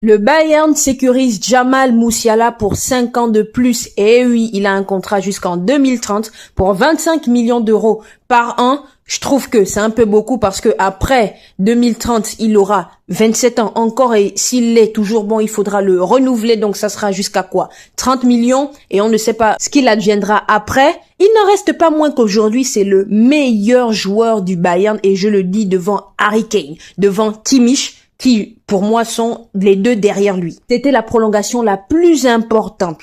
Le Bayern sécurise Jamal Musiala pour 5 ans de plus. Et oui, il a un contrat jusqu'en 2030 pour 25 millions d'euros par an. Je trouve que c'est un peu beaucoup parce que après 2030, il aura 27 ans encore et s'il est toujours bon, il faudra le renouveler. Donc ça sera jusqu'à quoi? 30 millions et on ne sait pas ce qu'il adviendra après. Il n'en reste pas moins qu'aujourd'hui, c'est le meilleur joueur du Bayern et je le dis devant Harry Kane, devant Kimmich, qui, pour moi, sont les deux derrière lui. C'était la prolongation la plus importante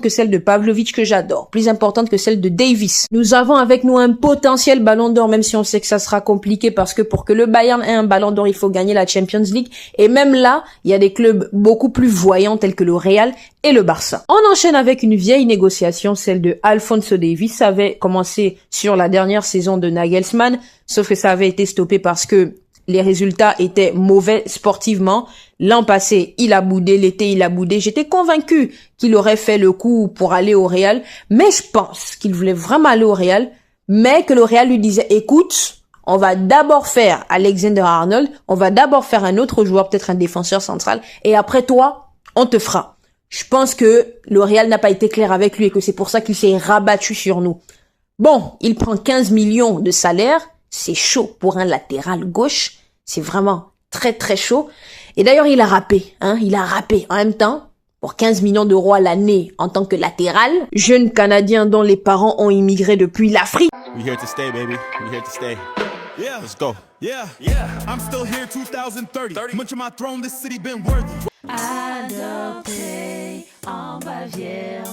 que celle de Pavlovic que j'adore, plus importante que celle de Davis. Nous avons avec nous un potentiel ballon d'or, même si on sait que ça sera compliqué parce que pour que le Bayern ait un ballon d'or, il faut gagner la Champions League. Et même là, il y a des clubs beaucoup plus voyants tels que le Real et le Barça. On enchaîne avec une vieille négociation, celle de Alphonso Davies. Ça avait commencé sur la dernière saison de Nagelsmann, sauf que ça avait été stoppé parce que les résultats étaient mauvais sportivement. L'an passé, il a boudé. L'été, il a boudé. J'étais convaincu qu'il aurait fait le coup pour aller au Real. Mais je pense qu'il voulait vraiment aller au Real. Mais que le Real lui disait, écoute, on va d'abord faire Alexander-Arnold. On va d'abord faire un autre joueur, peut-être un défenseur central. Et après toi, on te fera. Je pense que le Real n'a pas été clair avec lui et que c'est pour ça qu'il s'est rabattu sur nous. Bon, il prend 15 millions de salaire. C'est chaud pour un latéral gauche. C'est vraiment très très chaud. Et d'ailleurs, il a rappé. Il a rappé en même temps pour 15 millions d'euros à l'année en tant que latéral. Jeune Canadien dont les parents ont immigré depuis l'Afrique. We here to stay, baby. We here to stay. Yeah, let's go. Yeah, yeah. I'm still here 2030. Much of my throne, this city been worthy. Adopté en Bavière.